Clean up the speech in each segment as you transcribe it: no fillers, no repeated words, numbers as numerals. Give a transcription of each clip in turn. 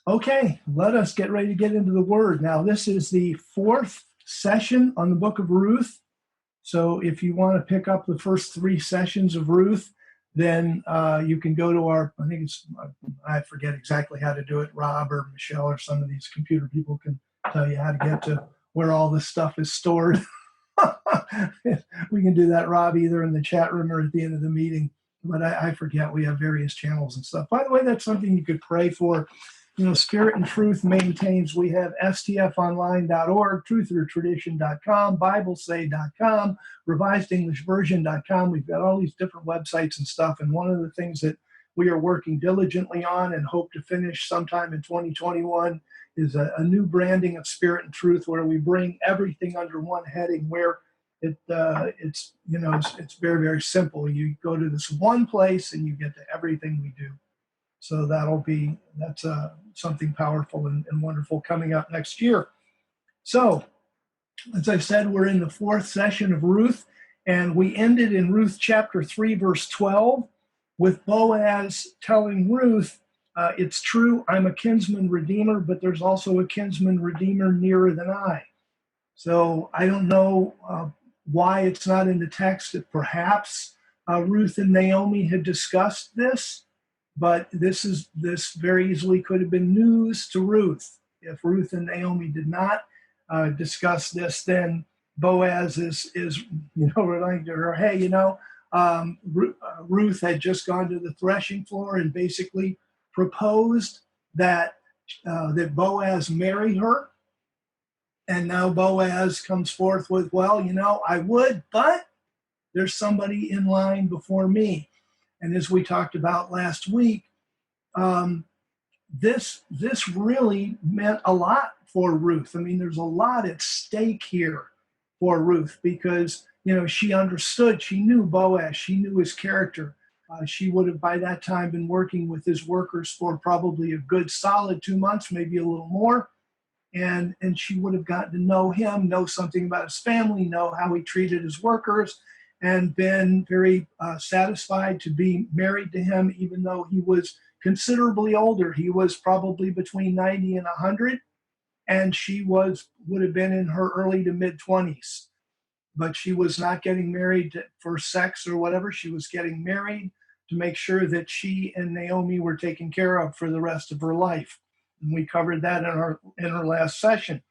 Okay, let us get ready to get into the Word. Now, this is the fourth session on the book of Ruth. So if you want to pick up the first three sessions of Ruth, then you can go to our, I forget exactly how to do it. Rob or Michelle or some of these computer people can tell you how to get to where all this stuff is stored. We can do that, Rob, either in the chat room or at the end of the meeting. But I forget. We have various channels and stuff. By the way, that's something you could pray for. Spirit and Truth maintains. We have stfonline.org, truthertradition.com, biblesay.com, revisedenglishversion.com. We've got all these different websites and stuff. And one of the things that we are working diligently on and hope to finish sometime in 2021 is a new branding of Spirit and Truth, where we bring everything under one heading, where it's very, very simple. You go to this one place and you get to everything we do. So that's something powerful and wonderful coming up next year. So, as I said, we're in the fourth session of Ruth, and we ended in Ruth chapter 3, verse 12, with Boaz telling Ruth, it's true, I'm a kinsman-redeemer, but there's also a kinsman-redeemer nearer than I. So I don't know why it's not in the text. That perhaps Ruth and Naomi had discussed this. But this very easily could have been news to Ruth. If Ruth and Naomi did not discuss this, then Boaz is relating to her, hey, Ruth had just gone to the threshing floor and basically proposed that Boaz marry her. And now Boaz comes forth with, well, I would, but there's somebody in line before me. And as we talked about last week, this really meant a lot for Ruth. I mean, there's a lot at stake here for Ruth because, she understood, she knew Boaz, she knew his character. She would have by that time been working with his workers for probably a good solid 2 months, maybe a little more. And she would have gotten to know him, know something about his family, know how he treated his workers, and been very satisfied to be married to him, even though he was considerably older. He was probably between 90 and 100, and she would have been in her early to mid-20s. But she was not getting married for sex or whatever. She was getting married to make sure that she and Naomi were taken care of for the rest of her life. And we covered that in our last session.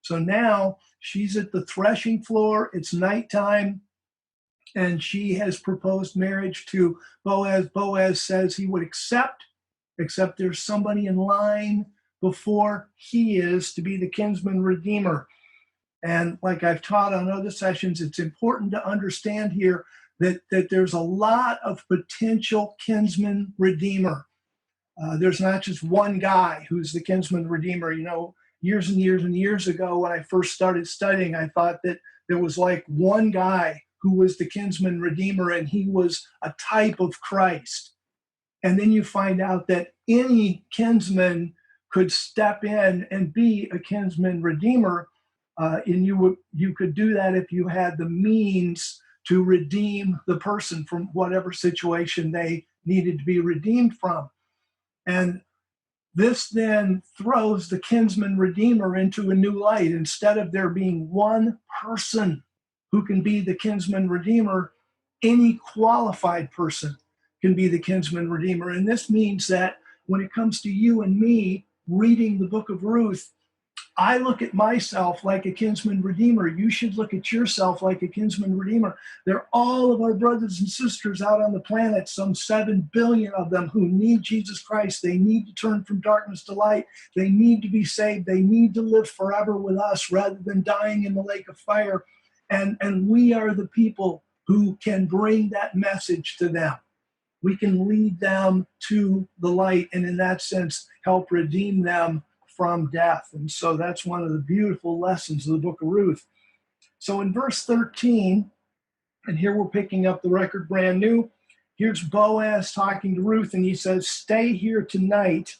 So now she's at the threshing floor. It's nighttime. And she has proposed marriage to Boaz. Boaz says he would accept, except there's somebody in line before he is to be the kinsman-redeemer. And like I've taught on other sessions, it's important to understand here that there's a lot of potential kinsman-redeemer. There's not just one guy who's the kinsman-redeemer. Years and years and years ago when I first started studying, I thought that there was like one guy who was the kinsman-redeemer, and he was a type of Christ. And then you find out that any kinsman could step in and be a kinsman-redeemer, and you could do that if you had the means to redeem the person from whatever situation they needed to be redeemed from. And this then throws the kinsman-redeemer into a new light. Instead of there being one person who can be the kinsman-redeemer, any qualified person can be the kinsman-redeemer. And this means that when it comes to you and me reading the book of Ruth, I look at myself like a kinsman-redeemer. You should look at yourself like a kinsman-redeemer. They're all of our brothers and sisters out on the planet, some 7 billion of them, who need Jesus Christ. They need to turn from darkness to light. They need to be saved. They need to live forever with us rather than dying in the lake of fire. And we are the people who can bring that message to them. We can lead them to the light and in that sense help redeem them from death. And so that's one of the beautiful lessons of the book of Ruth. So in verse 13, and here we're picking up the record brand new, here's Boaz talking to Ruth, and he says, stay here tonight,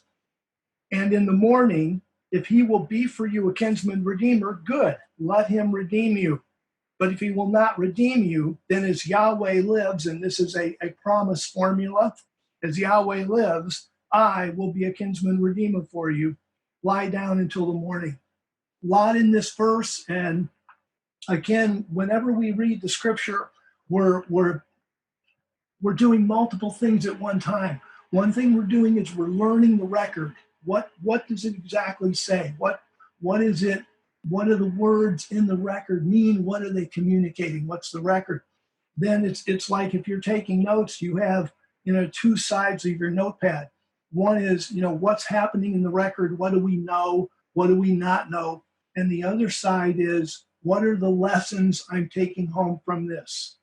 and in the morning, if he will be for you a kinsman-redeemer, good, let him redeem you. But if he will not redeem you, then as Yahweh lives, and this is a promise formula, as Yahweh lives, I will be a kinsman redeemer for you. lie down until the morning. A lot in this verse, and again, whenever we read the scripture, we're doing multiple things at one time. One thing we're doing is we're learning the record. What does it exactly say? What is it? What do the words in the record mean? What are they communicating? What's the record? Then it's like if you're taking notes, you have two sides of your notepad. One is what's happening in the record. What do we know? What do we not know? And the other side is what are the lessons I'm taking home from this?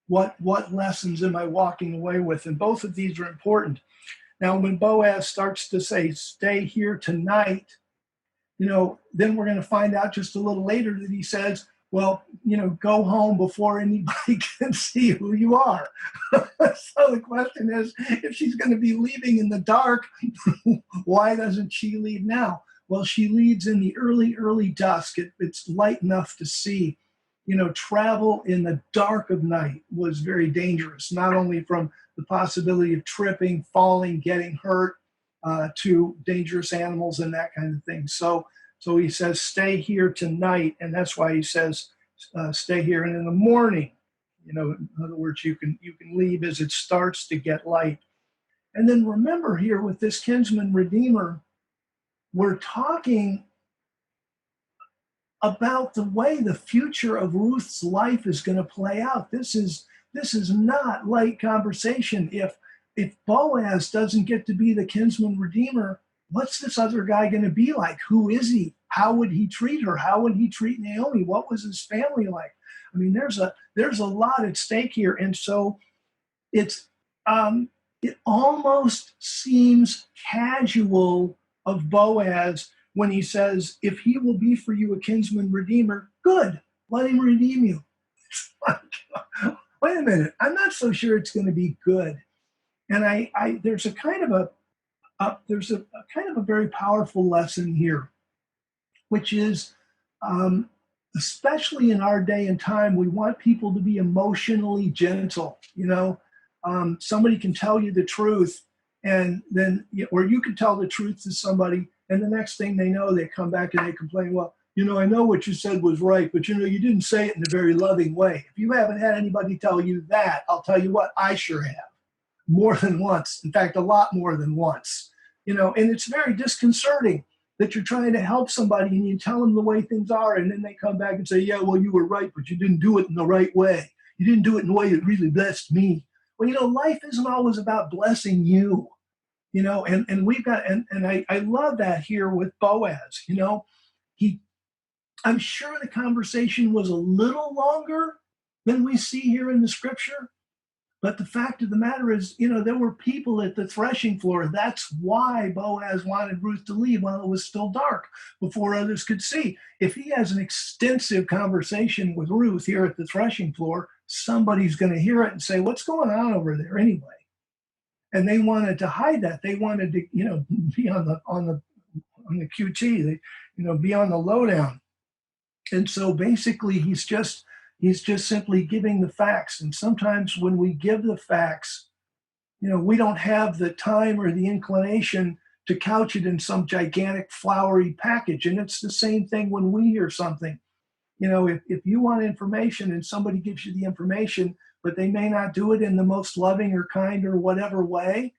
What lessons am I walking away with? And both of these are important. Now, when Boaz starts to say, stay here tonight, then we're going to find out just a little later that he says, well, go home before anybody can see who you are. So the question is, if she's going to be leaving in the dark, why doesn't she leave now? Well, she leaves in the early dusk. It's light enough to see. Travel in the dark of night was very dangerous, not only from the possibility of tripping, falling, getting hurt, to dangerous animals and that kind of thing. So he says, stay here tonight. And that's why he says, stay here. And in the morning, in other words, you can leave as it starts to get light. And then remember here with this Kinsman-Redeemer, we're talking about the way the future of Ruth's life is going to play out. This is not light conversation. If Boaz doesn't get to be the Kinsman-Redeemer, what's this other guy going to be like? Who is he? How would he treat her? How would he treat Naomi? What was his family like? I mean, there's a lot at stake here, and so it almost seems casual of Boaz when he says, if he will be for you a kinsman-redeemer, good, let him redeem you. It's like, wait a minute, I'm not so sure it's going to be good. And there's a kind of a very powerful lesson here, which is, especially in our day and time, we want people to be emotionally gentle. Somebody can tell you the truth, and then, or you can tell the truth to somebody, and the next thing they know, they come back and they complain, well, I know what you said was right, but you didn't say it in a very loving way. If you haven't had anybody tell you that, I'll tell you what, I sure have. More than once. In fact, a lot more than once. And it's very disconcerting that you're trying to help somebody and you tell them the way things are, and then they come back and say, yeah, well, you were right, but you didn't do it in the right way. You didn't do it in a way that really blessed me. Well, life isn't always about blessing you. And we've got, and I love that here with Boaz. I'm sure the conversation was a little longer than we see here in the scripture, but the fact of the matter is, there were people at the threshing floor. That's why Boaz wanted Ruth to leave while it was still dark, before others could see. If he has an extensive conversation with Ruth here at the threshing floor, somebody's going to hear it and say, what's going on over there anyway? And they wanted to hide that. They wanted to, be on the QT, be on the lowdown. And so basically, he's just simply giving the facts. And sometimes when we give the facts, we don't have the time or the inclination to couch it in some gigantic flowery package. And it's the same thing when we hear something. If you want information and somebody gives you the information, but they may not do it in the most loving or kind or whatever way,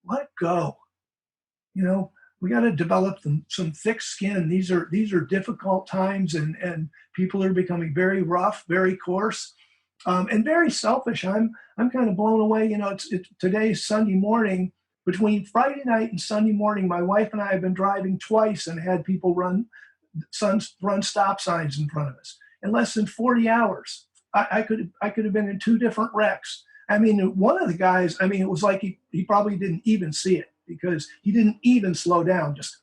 let go. We got to develop some thick skin. These are difficult times, and people are becoming very rough, very coarse, and very selfish. I'm kind of blown away. It's today's Sunday morning. Between Friday night and Sunday morning, my wife and I have been driving twice and had people run stop signs in front of us in less than 40 hours. I could have been in two different wrecks. I mean, one of the guys, it was like he probably didn't even see it, because he didn't even slow down, just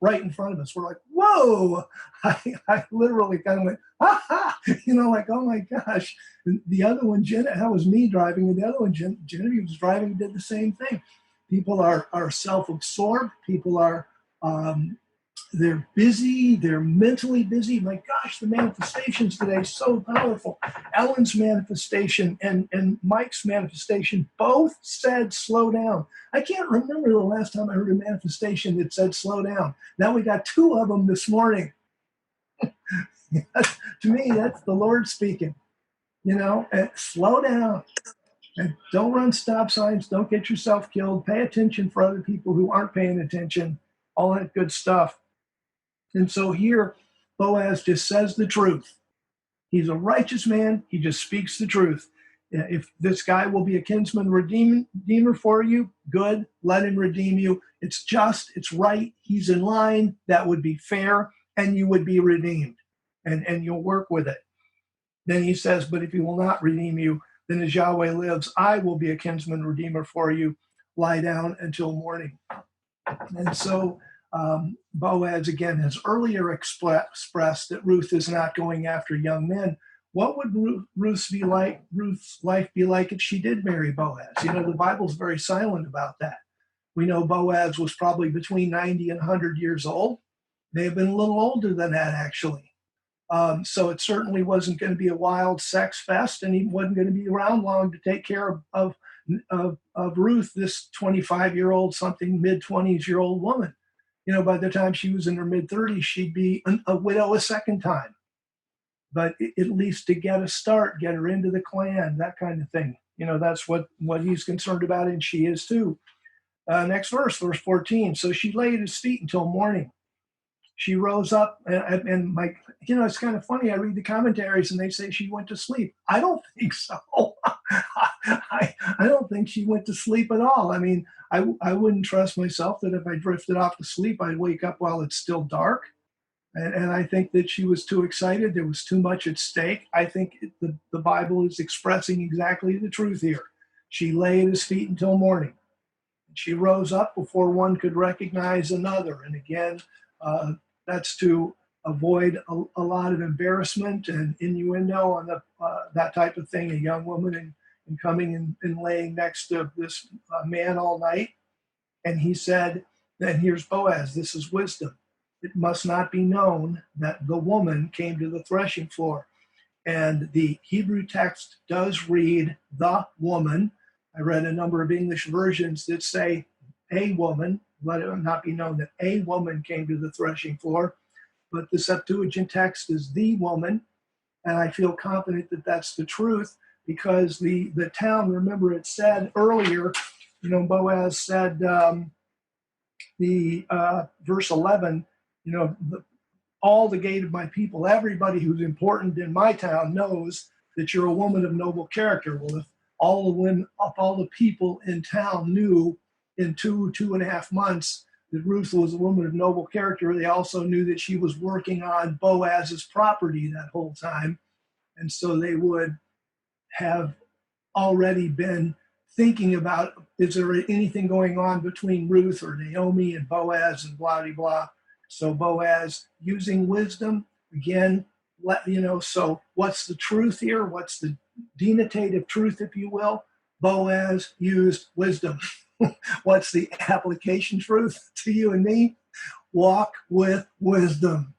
right in front of us. We're like, whoa! I literally kind of went, ha! Like, oh my gosh. And the other one, that was me driving, and the other one, Genevieve was driving, did the same thing. People are self-absorbed. People are they're busy, they're mentally busy. My gosh, the manifestations today are so powerful. Ellen's manifestation and Mike's manifestation both said slow down. I can't remember the last time I heard a manifestation that said slow down. Now we got two of them this morning. To me, that's the Lord speaking. Slow down. And don't run stop signs. Don't get yourself killed. Pay attention for other people who aren't paying attention. All that good stuff. And so here, Boaz just says the truth. He's a righteous man. He just speaks the truth. If this guy will be a kinsman-redeemer for you, good. Let him redeem you. It's just, it's right. He's in line. That would be fair. And you would be redeemed. And you'll work with it. Then he says, but if he will not redeem you, then as Yahweh lives, I will be a kinsman-redeemer for you. Lie down until morning. And so Boaz, again, has earlier expressed that Ruth is not going after young men. What would Ruth's life be like if she did marry Boaz? The Bible's very silent about that. We know Boaz was probably between 90 and 100 years old. May have been a little older than that, actually. So it certainly wasn't going to be a wild sex fest, and he wasn't going to be around long to take care of Ruth, this 25-year-old, something mid-20s-year-old woman. By the time she was in her mid-30s, she'd be a widow a second time. But at least to get a start, get her into the clan, that kind of thing. That's what he's concerned about, and she is too. Next verse 14. So she lay at his feet until morning. She rose up, and it's kind of funny. I read the commentaries, and they say she went to sleep. I don't think so. I don't think she went to sleep at all. I mean, I wouldn't trust myself that if I drifted off to sleep, I'd wake up while it's still dark. And I think that she was too excited. There was too much at stake. I think the Bible is expressing exactly the truth here. She lay at his feet until morning. She rose up before one could recognize another. And again, that's to avoid a lot of embarrassment and innuendo on that type of thing. A young woman and coming and laying next to this man all night. And he said, then here's Boaz, this is wisdom. It must not be known that the woman came to the threshing floor. And the Hebrew text does read the woman. I read a number of English versions that say a woman. Let it not be known that a woman came to the threshing floor. But the Septuagint text is the woman. And I feel confident that that's the truth because the town, remember it said earlier, Boaz said, verse 11, all the gate of my people, everybody who's important in my town knows that you're a woman of noble character. Well, if all the people in town knew in 2.5 months that Ruth was a woman of noble character, they also knew that she was working on Boaz's property that whole time. And so they would have already been thinking about, is there anything going on between Ruth or Naomi and Boaz and blah, blah, blah. So Boaz using wisdom, again, so what's the truth here? What's the denotative truth, if you will? Boaz used wisdom. What's the application truth to you and me? Walk with wisdom.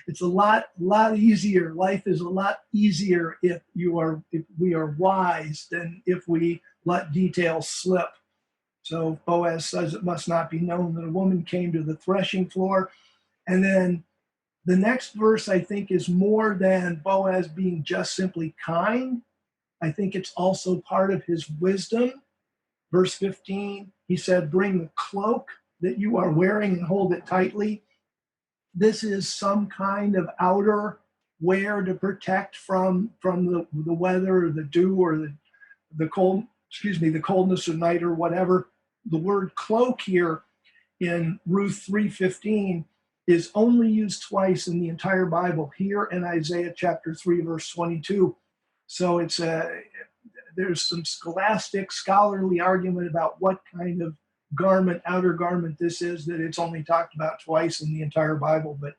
It's a lot easier. Life is a lot easier if we are wise than if we let details slip. So Boaz says it must not be known that a woman came to the threshing floor. And then the next verse, I think, is more than Boaz being just simply kind. I think it's also part of his wisdom. Verse 15, he said, bring the cloak that you are wearing and hold it tightly. This is some kind of outer wear to protect from the weather or the dew or the cold, the coldness of night or whatever. The word cloak here in Ruth 3:15 is only used twice in the entire Bible, here in Isaiah chapter 3, verse 22. So there's some scholastic, scholarly argument about what kind of garment, outer garment this is, that it's only talked about twice in the entire Bible, but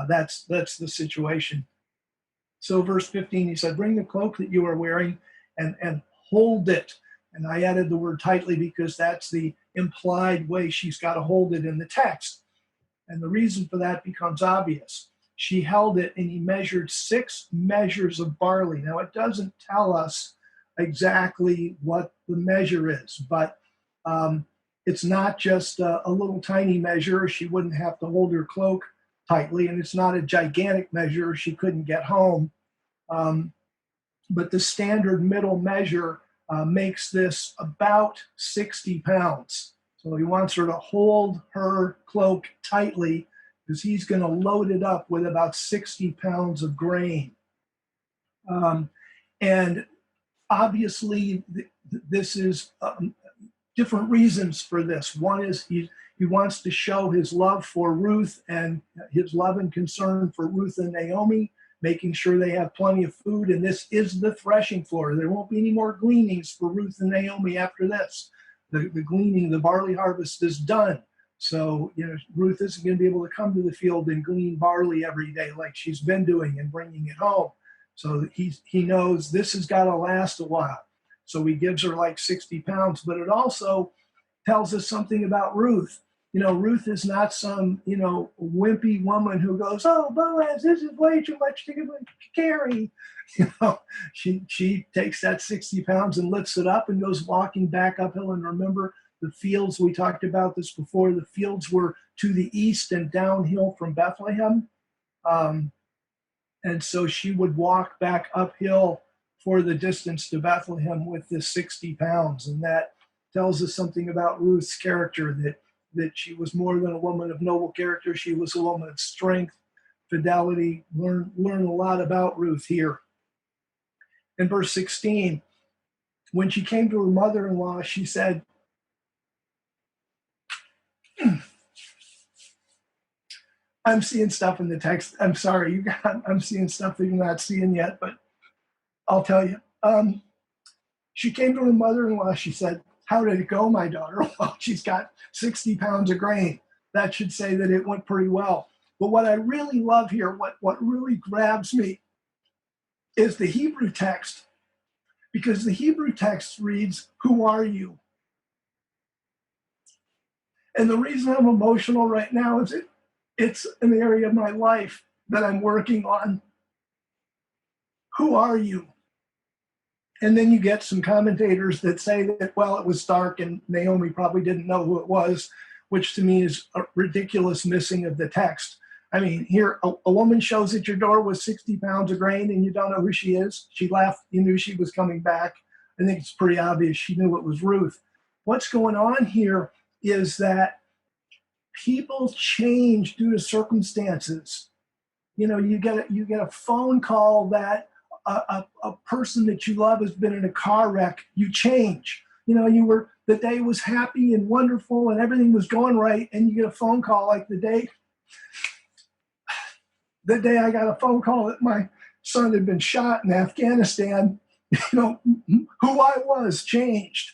that's the situation. So verse 15, he said, bring the cloak that you are wearing and hold it. And I added the word tightly because that's the implied way she's got to hold it in the text. And the reason for that becomes obvious. She held it and he measured 6 measures of barley. Now, it doesn't tell us exactly what the measure is, but it's not just a little tiny measure. She wouldn't have to hold her cloak tightly, and it's not a gigantic measure. She couldn't get home. But the standard middle measure makes this about 60 pounds. So he wants her to hold her cloak tightly because he's going to load it up with about 60 pounds of grain. And obviously, this is different reasons for this. One is he wants to show his love for Ruth and his love and concern for Ruth and Naomi, making sure they have plenty of food. And this is the threshing floor. There won't be any more gleanings for Ruth and Naomi after this. The gleaning, the barley harvest is done. So, Ruth isn't going to be able to come to the field and glean barley every day like she's been doing and bringing it home. So he knows this has got to last a while. So he gives her like 60 pounds. But it also tells us something about Ruth. Ruth is not some, wimpy woman who goes, "Oh, Boaz, this is way too much to carry." She takes that 60 pounds and lifts it up and goes walking back uphill. And remember, the fields, we talked about this before, the fields were to the east and downhill from Bethlehem. And so she would walk back uphill for the distance to Bethlehem with this 60 pounds. And that tells us something about Ruth's character, that she was more than a woman of noble character. She was a woman of strength, fidelity. Learn a lot about Ruth here. In verse 16, when she came to her mother-in-law, she said, I'm seeing stuff in the text. I'm sorry, I'm seeing stuff that you're not seeing yet, but I'll tell you. She came to her mother-in-law. She said, "How did it go, my daughter?" Well, she's got 60 pounds of grain. That should say that it went pretty well. But what I really love here, what really grabs me, is the Hebrew text. Because the Hebrew text reads, "Who are you?" And the reason I'm emotional right now is it's an area of my life that I'm working on. Who are you? And then you get some commentators that say that, well, it was dark and Naomi probably didn't know who it was, which to me is a ridiculous missing of the text. I mean, here, a woman shows at your door with 60 pounds of grain and you don't know who she is. She left. You knew she was coming back. I think it's pretty obvious she knew it was Ruth. What's going on here is that people change due to circumstances. You get a phone call that a person that you love has been in a car wreck. You change. The day was happy and wonderful and everything was going right, and you get a phone call like the day I got a phone call that my son had been shot in Afghanistan. Who I was changed.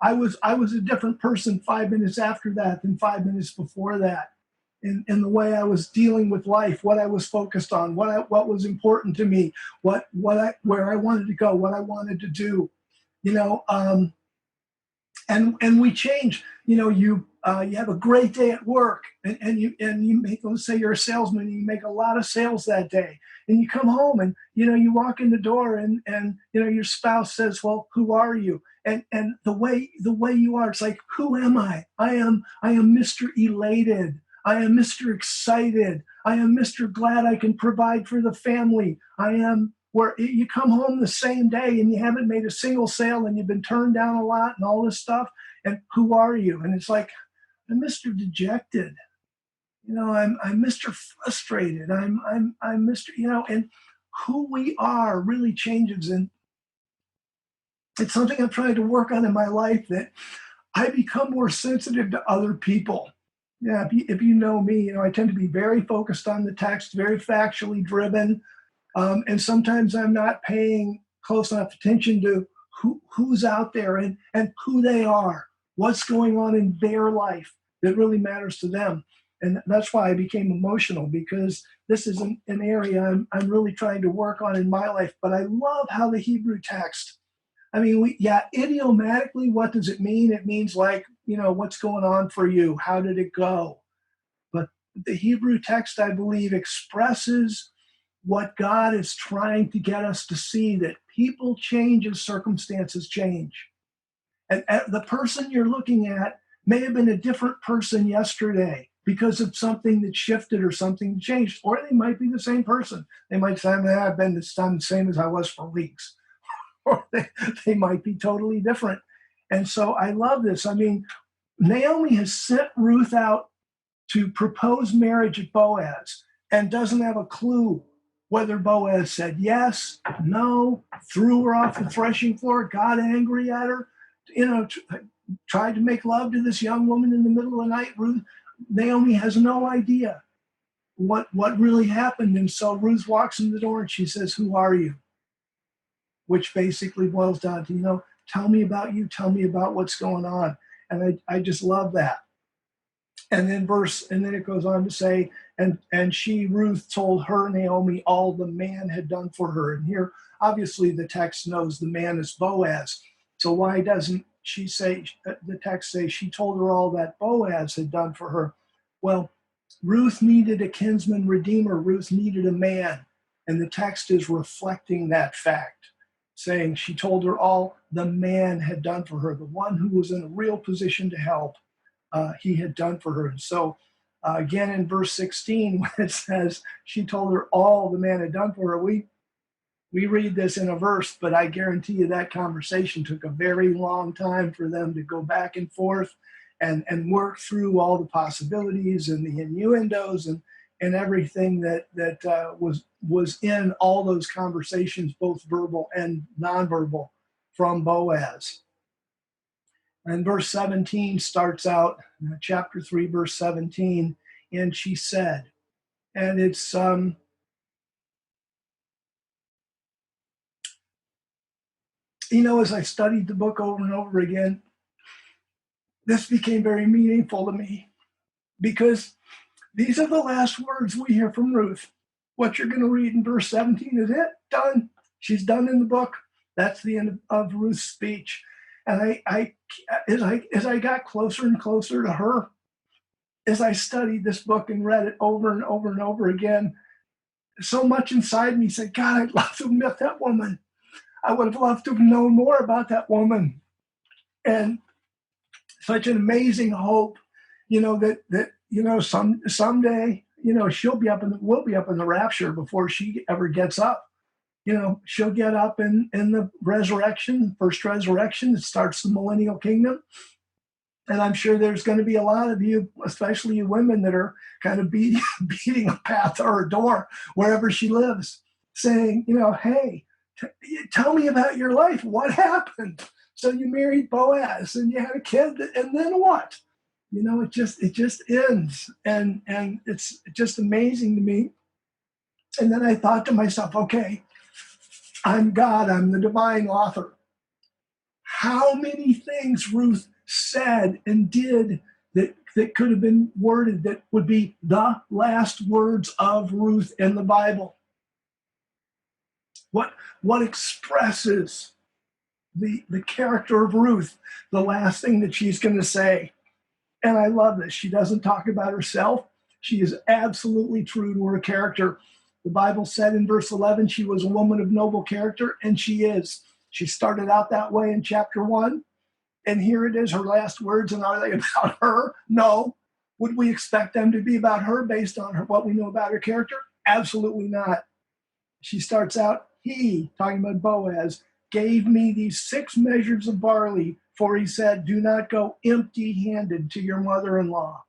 I was a different person 5 minutes after that than 5 minutes before that. In the way I was dealing with life, what I was focused on, what was important to me, where I wanted to go, what I wanted to do, and we change. You have a great day at work, and you make, let's say you're a salesman, and you make a lot of sales that day, and you come home and you walk in the door, and your spouse says, "Well, who are you?" And the way you are, it's like, who am I? I am Mr. Elated. I am Mr. Excited. I am Mr. Glad I can provide for the family. I am where you come home the same day and you haven't made a single sale and you've been turned down a lot and all this stuff. And who are you? And it's like, I'm Mr. Dejected. I'm Mr. Frustrated. I'm Mr. And who we are really changes. And it's something I'm trying to work on in my life, that I become more sensitive to other people. Yeah, if you know me, I tend to be very focused on the text, very factually driven. And sometimes I'm not paying close enough attention to who's out there and who they are, what's going on in their life that really matters to them. And that's why I became emotional, because this is an area I'm really trying to work on in my life. But I love how the Hebrew text, idiomatically, what does it mean? It means like, what's going on for you? How did it go? But The Hebrew text, I believe, expresses what God is trying to get us to see, that people change as circumstances change. And the person you're looking at may have been a different person yesterday because of something that shifted or something changed, or they might be the same person. They might say, I've been the same as I was for weeks, or they might be totally different. And so I love this. I mean, Naomi has sent Ruth out to propose marriage at Boaz and doesn't have a clue whether Boaz said yes, no, threw her off the threshing floor, got angry at her, tried to make love to this young woman in the middle of the night. Naomi has no idea what really happened. And so Ruth walks in the door and she says, "Who are you?" Which basically boils down to, tell me about you, tell me about what's going on. And I just love that. And then it goes on to say, and Ruth, told her, Naomi, all the man had done for her. And here, obviously, the text knows the man is Boaz. So why doesn't she say, the text says she told her all that Boaz had done for her? Well, Ruth needed a kinsman-redeemer. Ruth needed a man. And the text is reflecting that fact, saying she told her all the man had done for her, the one who was in a real position to help. He had done for her. And so again in verse 16, when it says she told her all the man had done for her, we read this in a verse, but I guarantee you that conversation took a very long time for them to go back and forth and work through all the possibilities and the innuendos and everything that was in all those conversations, both verbal and nonverbal, from Boaz. And verse 17 starts out, chapter 3, verse 17, and she said, and it's, as I studied the book over and over again, this became very meaningful to me, because these are the last words we hear from Ruth. What you're going to read in verse 17 is it, done. She's done in the book. That's the end of Ruth's speech. And as I got closer and closer to her, as I studied this book and read it over and over and over again, so much inside me said, God, I'd love to have met that woman. I would have loved to have known more about that woman. And such an amazing hope, that someday, we'll be up in the rapture before she ever gets up. She'll get up in the resurrection, first resurrection that starts the millennial kingdom. And I'm sure there's going to be a lot of you, especially you women, that are kind of beating a path or a door wherever she lives, saying, hey, tell me about your life. What happened? So you married Boaz and you had a kid, and then what? It just ends. And it's just amazing to me. And then I thought to myself, okay, I'm God, I'm the divine author. How many things Ruth said and did that could have been worded that would be the last words of Ruth in the Bible? What expresses the character of Ruth, the last thing that she's going to say? And I love this. She doesn't talk about herself. She is absolutely true to her character. The Bible said in verse 11, she was a woman of noble character, and she is. She started out that way in chapter 1, and here it is, her last words, and are they about her? No. Would we expect them to be about her based on what we know about her character? Absolutely not. She starts out, he, talking about Boaz, gave me these 6 measures of barley, for he said, do not go empty-handed to your mother-in-law.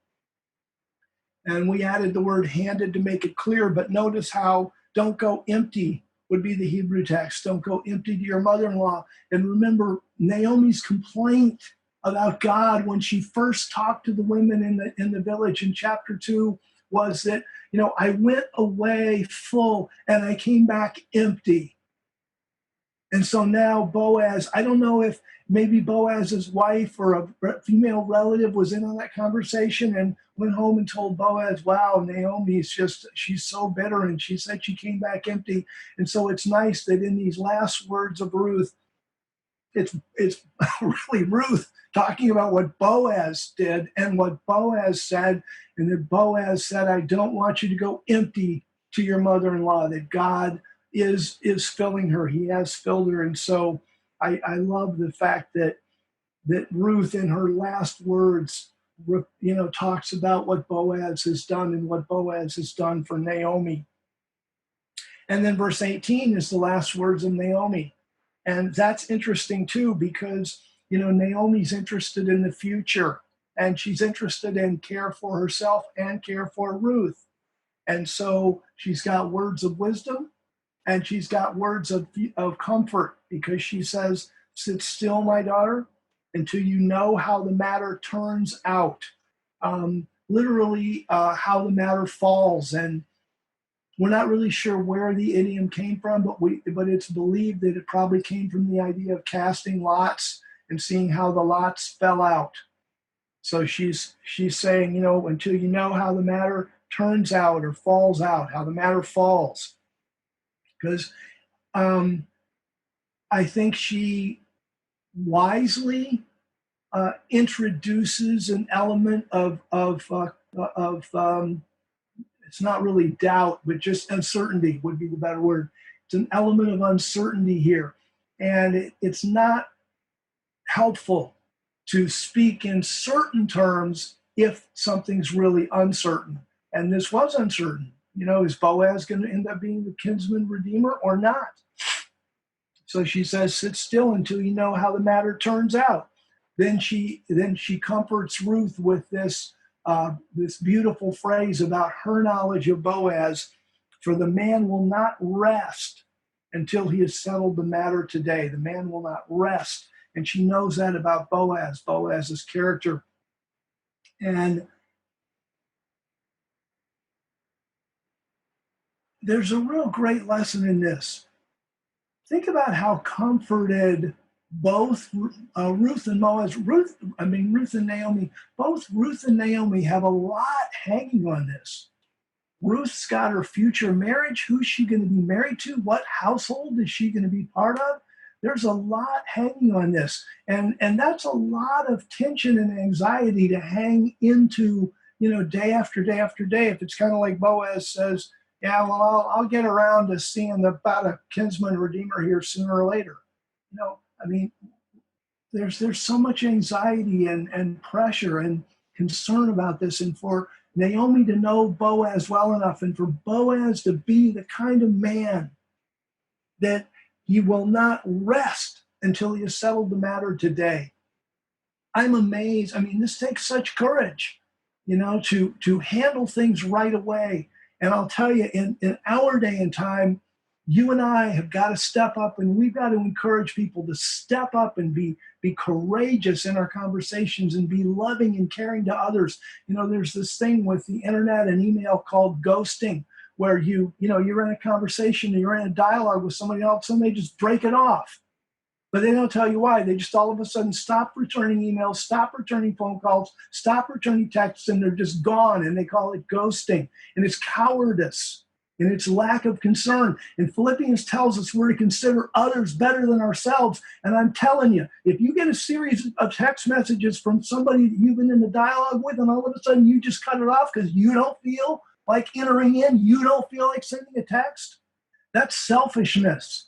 And we added the word handed to make it clear, but notice how don't go empty would be the Hebrew text. Don't go empty to your mother-in-law. And remember, Naomi's complaint about God when she first talked to the women in the village in chapter 2 was that, I went away full and I came back empty. And so now Boaz, I don't know if maybe Boaz's wife or a female relative was in on that conversation and went home and told Boaz, wow, Naomi's she's so bitter, and she said she came back empty. And so it's nice that in these last words of Ruth, it's really Ruth talking about what Boaz did and what Boaz said, and that Boaz said, I don't want you to go empty to your mother-in-law, that God is filling her. He has filled her. And so I love the fact that Ruth in her last words, talks about what Boaz has done and what Boaz has done for Naomi. And then verse 18 is the last words of Naomi. And that's interesting too, because, Naomi's interested in the future, and she's interested in care for herself and care for Ruth. And so she's got words of wisdom and she's got words of comfort, because she says, sit still, my daughter, until you know how the matter turns out. Literally, how the matter falls. And we're not really sure where the idiom came from, but it's believed that it probably came from the idea of casting lots and seeing how the lots fell out. So she's saying, until you know how the matter turns out or falls out, how the matter falls. Because I think she wisely introduces an element of it's not really doubt, but just uncertainty would be the better word. It's an element of uncertainty here. And it's not helpful to speak in certain terms if something's really uncertain. And this was uncertain. Is Boaz going to end up being the Kinsman-Redeemer or not? So she says, sit still until you know how the matter turns out. Then she comforts Ruth with this beautiful phrase about her knowledge of Boaz, for the man will not rest until he has settled the matter today. The man will not rest. And she knows that about Boaz's character. And there's a real great lesson in this. Think about how comforted both Ruth and Naomi, both Ruth and Naomi have a lot hanging on this. Ruth's got her future marriage. Who's she going to be married to? What household is she going to be part of? There's a lot hanging on this. And that's a lot of tension and anxiety to hang into, day after day after day. If it's kind of like Boaz says, yeah, well, I'll get around to seeing about a kinsman-redeemer here sooner or later. There's so much anxiety and pressure and concern about this. And for Naomi to know Boaz well enough, and for Boaz to be the kind of man that he will not rest until he has settled the matter today. I'm amazed. This takes such courage, to handle things right away. And I'll tell you, in our day and time, you and I have got to step up, and we've got to encourage people to step up and be courageous in our conversations and be loving and caring to others. There's this thing with the internet and email called ghosting, where you're in a conversation and you're in a dialogue with somebody else and they just break it off. But they don't tell you why. They just all of a sudden stop returning emails, stop returning phone calls, stop returning texts, and they're just gone. And they call it ghosting. And it's cowardice and it's lack of concern. And Philippians tells us we're to consider others better than ourselves. And I'm telling you, if you get a series of text messages from somebody that you've been in a dialogue with, and all of a sudden you just cut it off because you don't feel like entering in, you don't feel like sending a text, that's selfishness.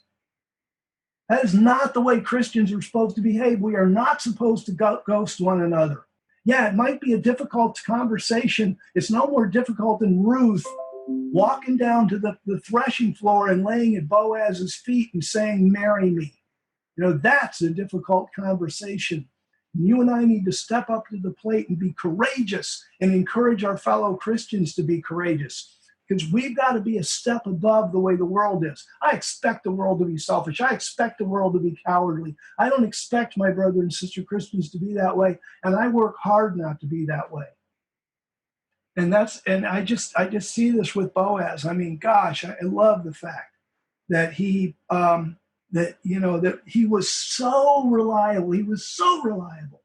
That is not the way Christians are supposed to behave. We are not supposed to ghost one another. Yeah, it might be a difficult conversation. It's no more difficult than Ruth walking down to the threshing floor and laying at Boaz's feet and saying, marry me. That's a difficult conversation. You and I need to step up to the plate and be courageous and encourage our fellow Christians to be courageous. Because we've got to be a step above the way the world is. I expect the world to be selfish. I expect the world to be cowardly. I don't expect my brother and sister Christians to be that way, and I work hard not to be that way. And I just see this with Boaz. Gosh, I love the fact that he was so reliable. He was so reliable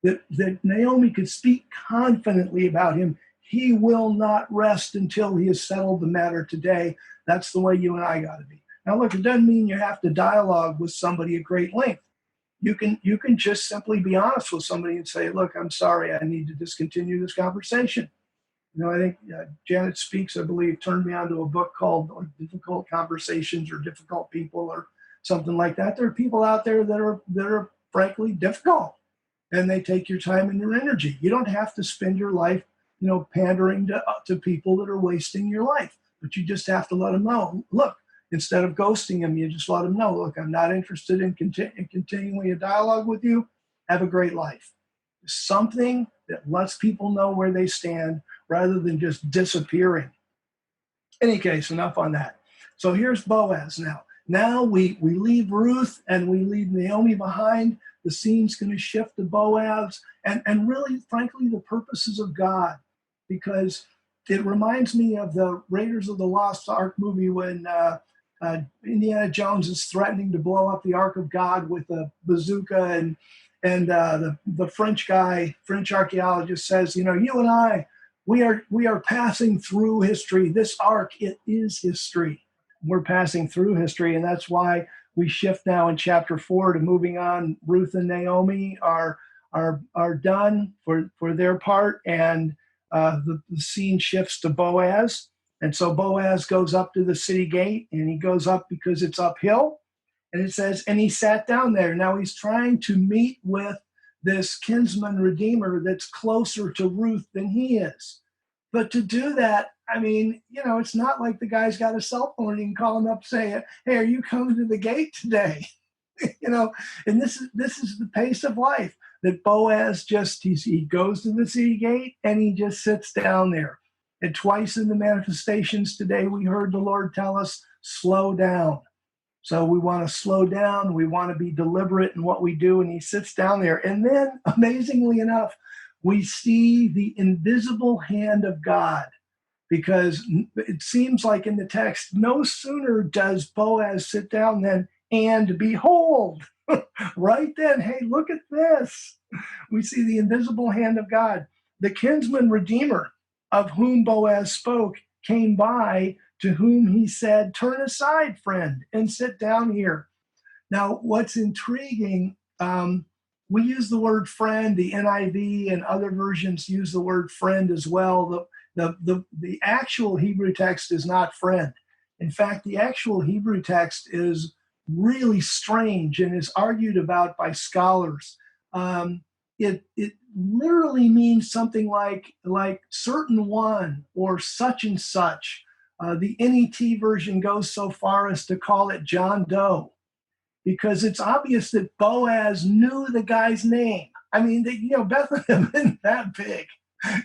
that Naomi could speak confidently about him. He will not rest until he has settled the matter today. That's the way you and I got to be. Now, look, it doesn't mean you have to dialogue with somebody at great length. You can just simply be honest with somebody and say, look, I'm sorry, I need to discontinue this conversation. I think Janet Speaks, I believe, turned me on to a book called Difficult Conversations or Difficult People or something like that. There are people out there that are frankly difficult, and they take your time and your energy. You don't have to spend your life, pandering to people that are wasting your life, but you just have to let them know. Look, instead of ghosting them, you just let them know. Look, I'm not interested in continuing a dialogue with you. Have a great life. Something that lets people know where they stand rather than just disappearing. Any case, enough on that. So here's Boaz now. Now we leave Ruth and we leave Naomi behind. The scene's going to shift to Boaz and really, frankly, the purposes of God, because it reminds me of the Raiders of the Lost Ark movie when Indiana Jones is threatening to blow up the Ark of God with a bazooka, and the French archaeologist says, you and I, we are passing through history. This ark, it is history. We're passing through history, and that's why we shift now in chapter 4 to moving on. Ruth and Naomi are done for their part, and the scene shifts to Boaz. And so Boaz goes up to the city gate, and he goes up because it's uphill. And it says, and he sat down there. Now he's trying to meet with this Kinsman-Redeemer that's closer to Ruth than he is. But to do that, it's not like the guy's got a cell phone and he can call him up saying, hey, are you coming to the gate today? And this is the pace of life that Boaz he goes to the city gate and he just sits down there. And twice in the manifestations today, we heard the Lord tell us, slow down. So we want to slow down. We want to be deliberate in what we do. And he sits down there. And then, amazingly enough, we see the invisible hand of God, because it seems like in the text, no sooner does Boaz sit down than, and behold, right then, hey, look at this. We see the invisible hand of God. The Kinsman-Redeemer of whom Boaz spoke came by, to whom he said, turn aside, friend, and sit down here. Now, what's intriguing, we use the word friend, the NIV and other versions use the word friend as well. The actual Hebrew text is not friend. In fact, the actual Hebrew text is really strange and is argued about by scholars. It literally means something like certain one or such and such. The NET version goes so far as to call it John Doe, because it's obvious that Boaz knew the guy's name. Bethlehem isn't that big,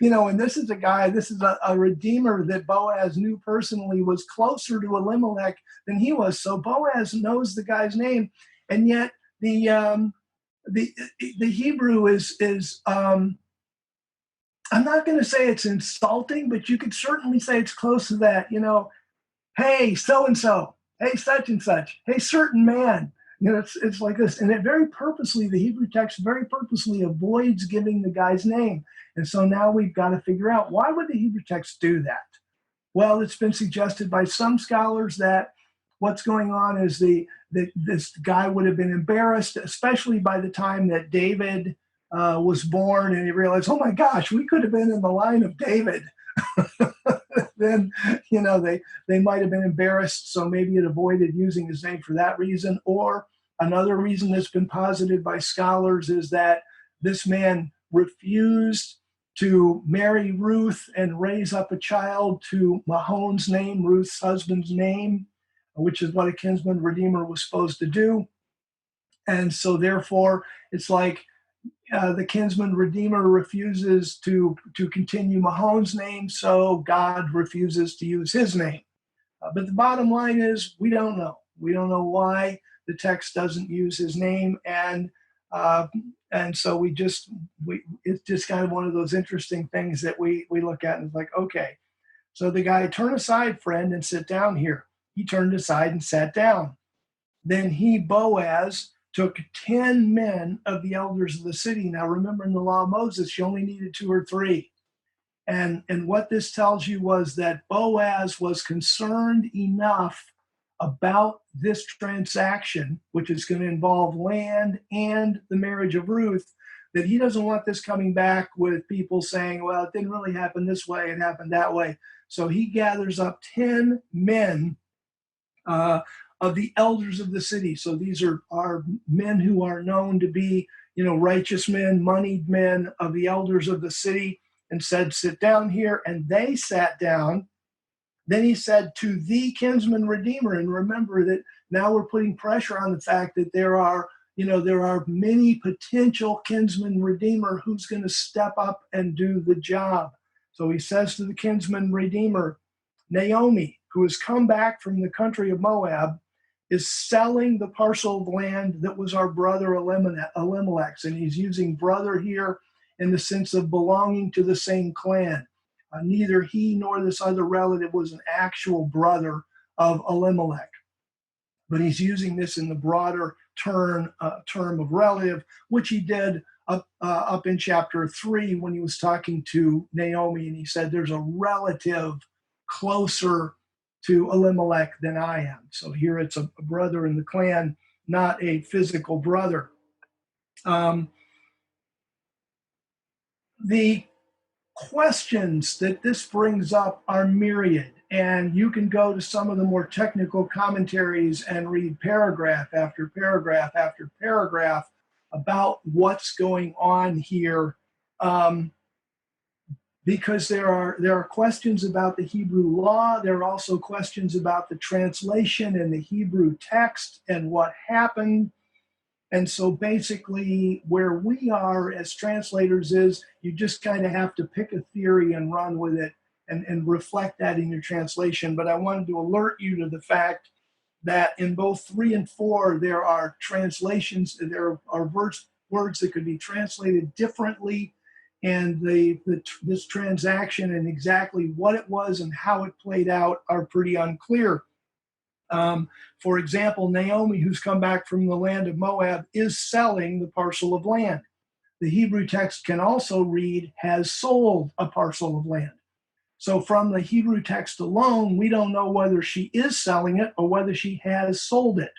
and this is a redeemer that Boaz knew personally, was closer to Elimelech than he was. So Boaz knows the guy's name, and yet the Hebrew is I'm not going to say it's insulting, but you could certainly say it's close to that. Hey, so-and-so, hey, such and such, hey, certain man. It's like this. And the Hebrew text very purposely avoids giving the guy's name. And so now we've got to figure out, why would the Hebrew text do that? Well, it's been suggested by some scholars that what's going on is this guy would have been embarrassed, especially by the time that David was born, and he realized, oh my gosh, we could have been in the line of David. Then, they might have been embarrassed, so maybe it avoided using his name for that reason. Or another reason that's been posited by scholars is that this man refused to marry Ruth and raise up a child to Mahlon's name, Ruth's husband's name, which is what a kinsman-redeemer was supposed to do. And so therefore, it's like the kinsman-redeemer refuses to continue Mahlon's name, so God refuses to use his name. But the bottom line is, we don't know. We don't know why the text doesn't use his name, and so it's just kind of one of those interesting things that we look at and it's like, okay, so the guy, turn aside, friend, and sit down here. He turned aside and sat down. Then he, Boaz, took 10 men of the elders of the city. Now, remember, in the law of Moses, you only needed 2 or 3. And what this tells you was that Boaz was concerned enough about this transaction, which is going to involve land and the marriage of Ruth, that he doesn't want this coming back with people saying, well, it didn't really happen this way, it happened that way. So he gathers up 10 men of the elders of the city. So these are men who are known to be, righteous men, moneyed men of the elders of the city, and said, sit down here. And they sat down. Then he said to the Kinsman-Redeemer, and remember that now we're putting pressure on the fact that there are many potential Kinsman-Redeemer who's going to step up and do the job. So he says to the Kinsman-Redeemer, Naomi, who has come back from the country of Moab, is selling the parcel of land that was our brother Elimelech's. And he's using brother here in the sense of belonging to the same clan. Neither he nor this other relative was an actual brother of Elimelech. But he's using this in the broader term of relative, which he did up in chapter 3 when he was talking to Naomi. And he said, there's a relative closer to Elimelech than I am. So here it's a brother in the clan, not a physical brother. The questions that this brings up are myriad, and you can go to some of the more technical commentaries and read paragraph after paragraph after paragraph about what's going on here, because there are questions about the Hebrew law. There are also questions about the translation and the Hebrew text and what happened. And so basically where we are as translators is you just kind of have to pick a theory and run with it and reflect that in your translation. But I wanted to alert you to the fact that in both 3 and 4, there are translations, there are words that could be translated differently. And this transaction and exactly what it was and how it played out are pretty unclear. For example, Naomi, who's come back from the land of Moab, is selling the parcel of land. The Hebrew text can also read, has sold a parcel of land. So from the Hebrew text alone, we don't know whether she is selling it or whether she has sold it.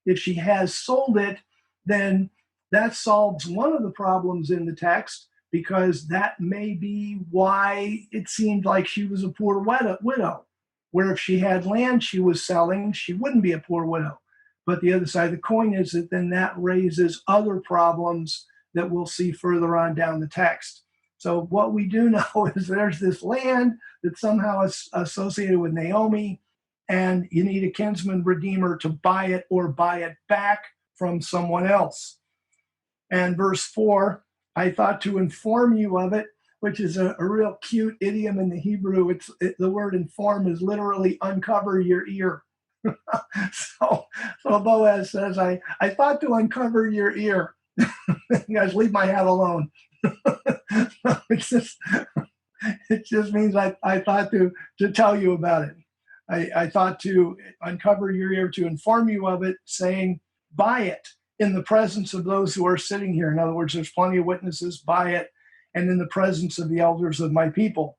If she has sold it, then that solves one of the problems in the text, because that may be why it seemed like she was a poor widow. Where if she had land she was selling, she wouldn't be a poor widow. But the other side of the coin is that then that raises other problems that we'll see further on down the text. So what we do know is there's this land that somehow is associated with Naomi, and you need a kinsman-redeemer to buy it or buy it back from someone else. And verse 4, I thought to inform you of it, which is a real cute idiom in the Hebrew. The word inform is literally uncover your ear. So Boaz says, I thought to uncover your ear. You guys, leave my hat alone. It just means I thought to tell you about it. I thought to uncover your ear, to inform you of it, saying, buy it in the presence of those who are sitting here. In other words, there's plenty of witnesses, buy it, and in the presence of the elders of my people.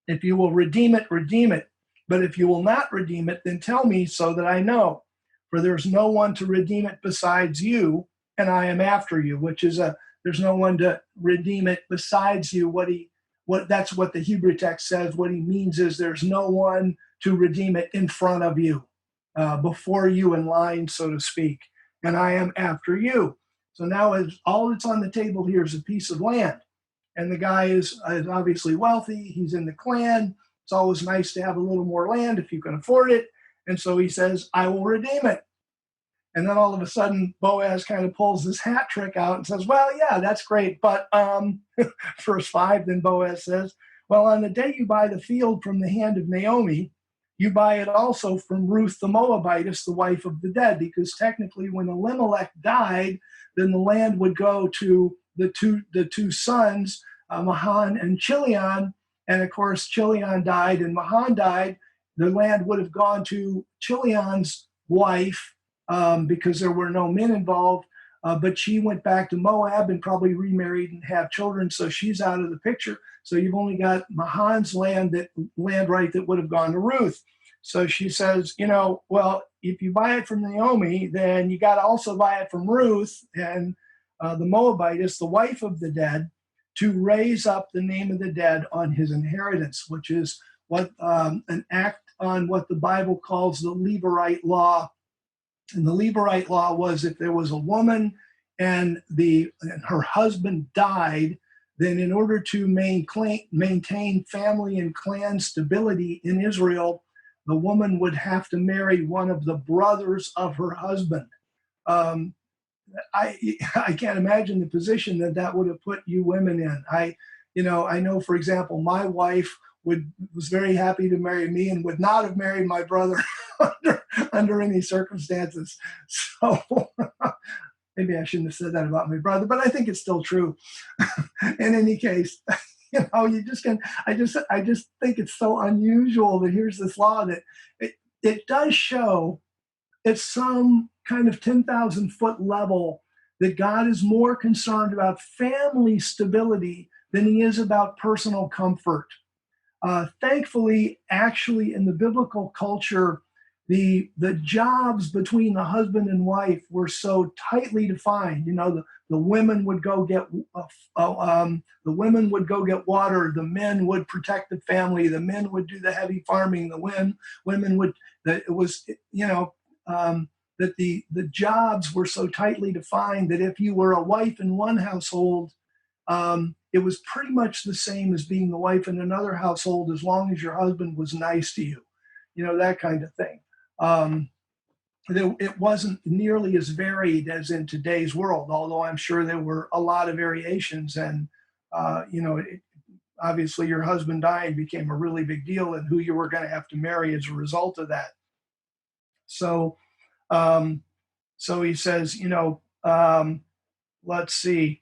If you will redeem it, redeem it. But if you will not redeem it, then tell me so that I know. For there's no one to redeem it besides you, and I am after you, which is there's no one to redeem it besides you. That's what the Hebrew text says. What he means is there's no one to redeem it in front of you, before you in line, so to speak. And I am after you. So now all that's on the table here is a piece of land. And the guy is obviously wealthy. He's in the clan. It's always nice to have a little more land if you can afford it. And so he says, I will redeem it. And then all of a sudden, Boaz kind of pulls this hat trick out and says, well, yeah, that's great. But verse 5, then Boaz says, well, on the day you buy the field from the hand of Naomi, you buy it also from Ruth the Moabitess, the wife of the dead. Because technically when Elimelech died, then the land would go to the two sons, Mahan and Chilion. And of course, Chilion died and Mahan died. The land would have gone to Chilion's wife, because there were no men involved. But she went back to Moab and probably remarried and have children. So she's out of the picture. So you've only got Mahan's land right that would have gone to Ruth. So she says, well, if you buy it from Naomi, then you got to also buy it from Ruth and the Moabitess, the wife of the dead, to raise up the name of the dead on his inheritance, which is what an act on what the Bible calls the Liberite Law. And the Liberite Law was if there was a woman and her husband died, then in order to maintain family and clan stability in Israel, the woman would have to marry one of the brothers of her husband. I can't imagine the position that would have put you women in. I know, for example, my wife was very happy to marry me and would not have married my brother under any circumstances. So maybe I shouldn't have said that about my brother, but I think it's still true. In any case, you just can. I just think it's so unusual that here's this law that it does show at some kind of 10,000-foot level that God is more concerned about family stability than he is about personal comfort. Thankfully, actually, in the biblical culture, the jobs between the husband and wife were so tightly defined. The women would go get water. The men would protect the family. The men would do the heavy farming. The women would. That the jobs were so tightly defined that if you were a wife in one household, it was pretty much the same as being the wife in another household, as long as your husband was nice to you, that kind of thing. It wasn't nearly as varied as in today's world, although I'm sure there were a lot of variations. And, obviously your husband dying became a really big deal, and who you were going to have to marry as a result of that. So he says, let's see.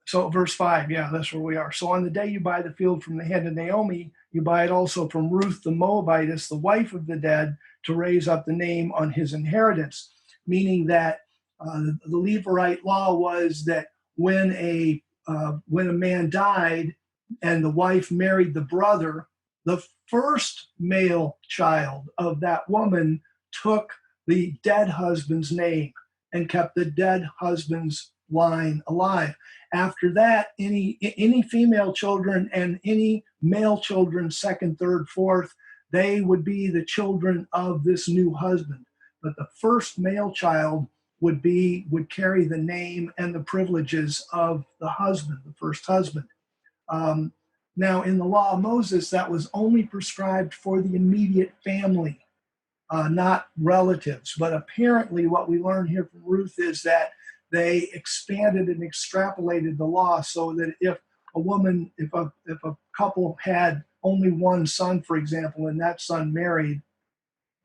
So verse 5, yeah, that's where we are. So on the day you buy the field from the hand of Naomi, you buy it also from Ruth the Moabitess, the wife of the dead, to raise up the name on his inheritance. Meaning that the Liberite law was that when a man died and the wife married the brother, the first male child of that woman took the dead husband's name and kept the dead husband's line alive. After that, any female children and any male children, second, third, fourth, they would be the children of this new husband. But the first male child would carry the name and the privileges of the husband, the first husband. Now, in the law of Moses, that was only prescribed for the immediate family, not relatives. But apparently what we learn here from Ruth is that they expanded and extrapolated the law so that if a couple had only one son, for example, and that son married,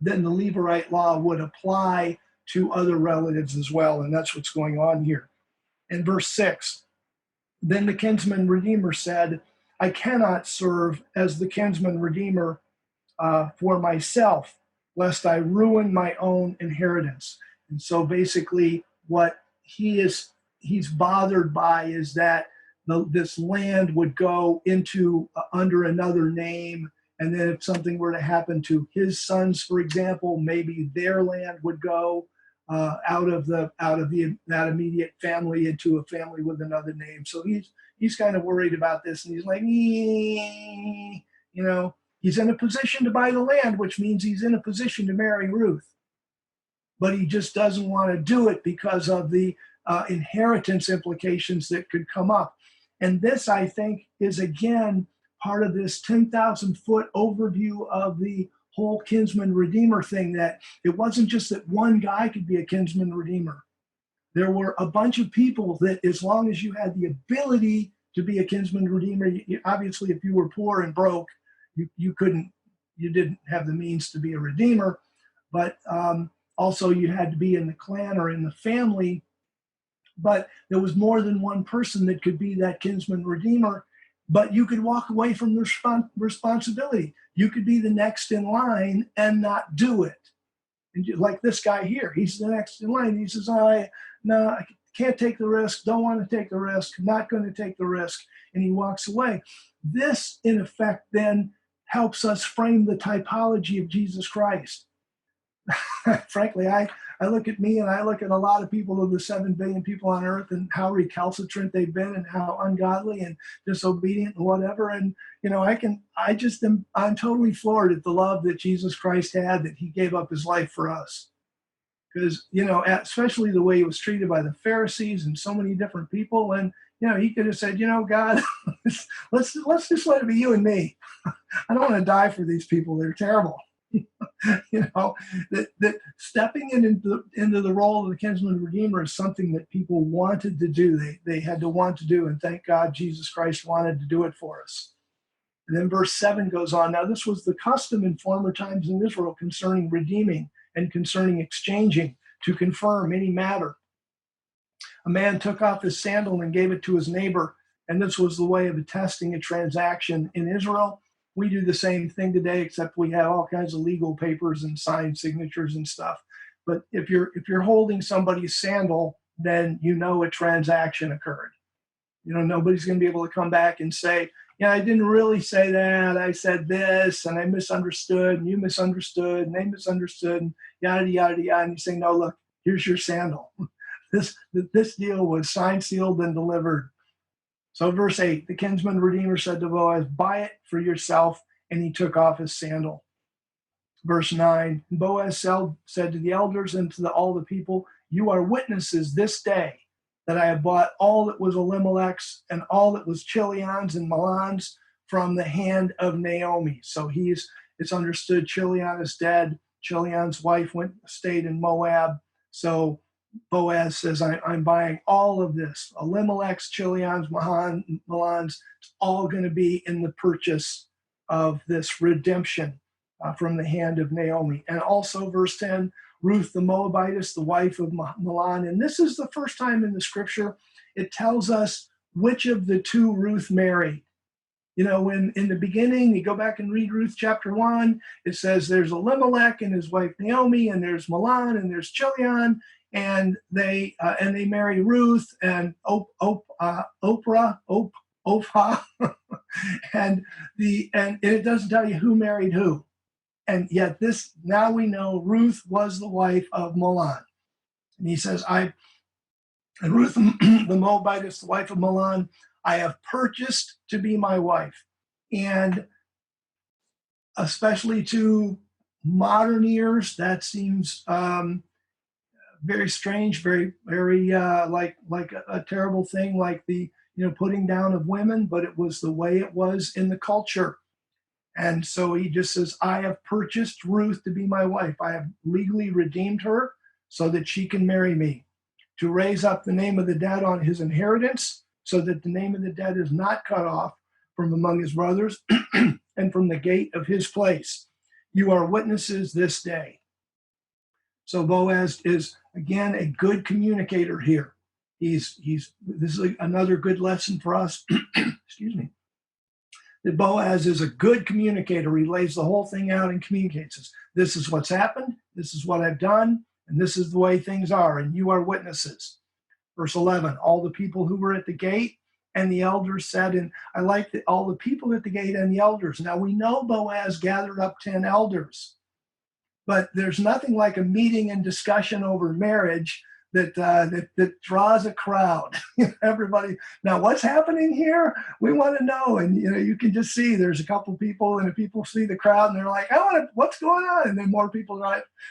then the Liberite law would apply to other relatives as well. And that's what's going on here. In verse 6, then the Kinsman-Redeemer said, I cannot serve as the Kinsman-Redeemer for myself, lest I ruin my own inheritance. And so basically what he's bothered by is that this land would go into under another name, and then if something were to happen to his sons, for example, maybe their land would go out of that immediate family into a family with another name. So he's kind of worried about this, and he's like, he's in a position to buy the land, which means he's in a position to marry Ruth, but he just doesn't want to do it because of the inheritance implications that could come up. And this, I think, is again part of this 10,000-foot overview of the whole Kinsman-Redeemer thing, that it wasn't just that one guy could be a Kinsman-Redeemer. There were a bunch of people that, as long as you had the ability to be a Kinsman-Redeemer, obviously if you were poor and broke, you didn't have the means to be a redeemer, but also you had to be in the clan or in the family. But there was more than one person that could be that Kinsman-Redeemer, but you could walk away from the responsibility. You could be the next in line and not do it. And like this guy here, he's the next in line. He says, I can't take the risk, don't want to take the risk, not going to take the risk, and he walks away. This, in effect, then helps us frame the typology of Jesus Christ. frankly, I look at me and I look at a lot of people of the 7 billion people on earth and how recalcitrant they've been and how ungodly and disobedient and whatever. And, I'm totally floored at the love that Jesus Christ had, that he gave up his life for us. Because, especially the way he was treated by the Pharisees and so many different people. And, he could have said, God, let's just let it be you and me. I don't want to die for these people. They're terrible. That stepping into the role of the Kinsman-Redeemer is something that people wanted to do. They had to want to do, and thank God Jesus Christ wanted to do it for us. And then verse 7 goes on. Now, this was the custom in former times in Israel concerning redeeming and concerning exchanging to confirm any matter. A man took off his sandal and gave it to his neighbor, and this was the way of attesting a transaction in Israel. We do the same thing today, except we have all kinds of legal papers and signed signatures and stuff. But if you're holding somebody's sandal, then a transaction occurred. Nobody's going to be able to come back and say, yeah, I didn't really say that. I said this, and I misunderstood, and you misunderstood, and they misunderstood, and yada, yada, yada. And you say, no, look, here's your sandal. This deal was signed, sealed, and delivered. So verse 8, the kinsman-redeemer said to Boaz, buy it for yourself, and he took off his sandal. Verse 9, Boaz said to the elders and to all the people, you are witnesses this day that I have bought all that was Elimelech's and all that was Chilion's and Mahlon's from the hand of Naomi. So it's understood Chilion is dead. Chilion's wife stayed in Moab. So Boaz says, I'm buying all of this. Elimelech's, Chilion's, Mahlon's, it's all going to be in the purchase of this redemption from the hand of Naomi. And also verse 10, Ruth the Moabitess, the wife of Mahlon. And this is the first time in the scripture it tells us which of the two Ruth married. When in the beginning, you go back and read Ruth chapter 1, it says there's Elimelech and his wife Naomi, and there's Mahlon and there's Chilion, and they marry Ruth and Ophrah, and it doesn't tell you who married who. And yet now we know Ruth was the wife of Mahlon. And he says, and Ruth, the Moabitess, the wife of Mahlon, I have purchased to be my wife. And especially to modern ears, that seems very strange, very, very like a terrible thing, like the putting down of women, but it was the way it was in the culture. And so he just says, I have purchased Ruth to be my wife. I have legally redeemed her so that she can marry me, to raise up the name of the dead on his inheritance, so that the name of the dead is not cut off from among his brothers and from the gate of his place. You are witnesses this day. So Boaz is, again, a good communicator here. This is another good lesson for us. Excuse me. That Boaz is a good communicator. He lays the whole thing out and communicates us. This is what's happened. This is what I've done. And this is the way things are. And you are witnesses. Verse 11, all the people who were at the gate and the elders said, and I like that all the people at the gate and the elders. Now we know Boaz gathered up 10 elders, but there's nothing like a meeting and discussion over marriage that draws a crowd. Everybody, now what's happening here? We want to know. And you can just see there's a couple people, and if people see the crowd and they're like, what's going on? And then more people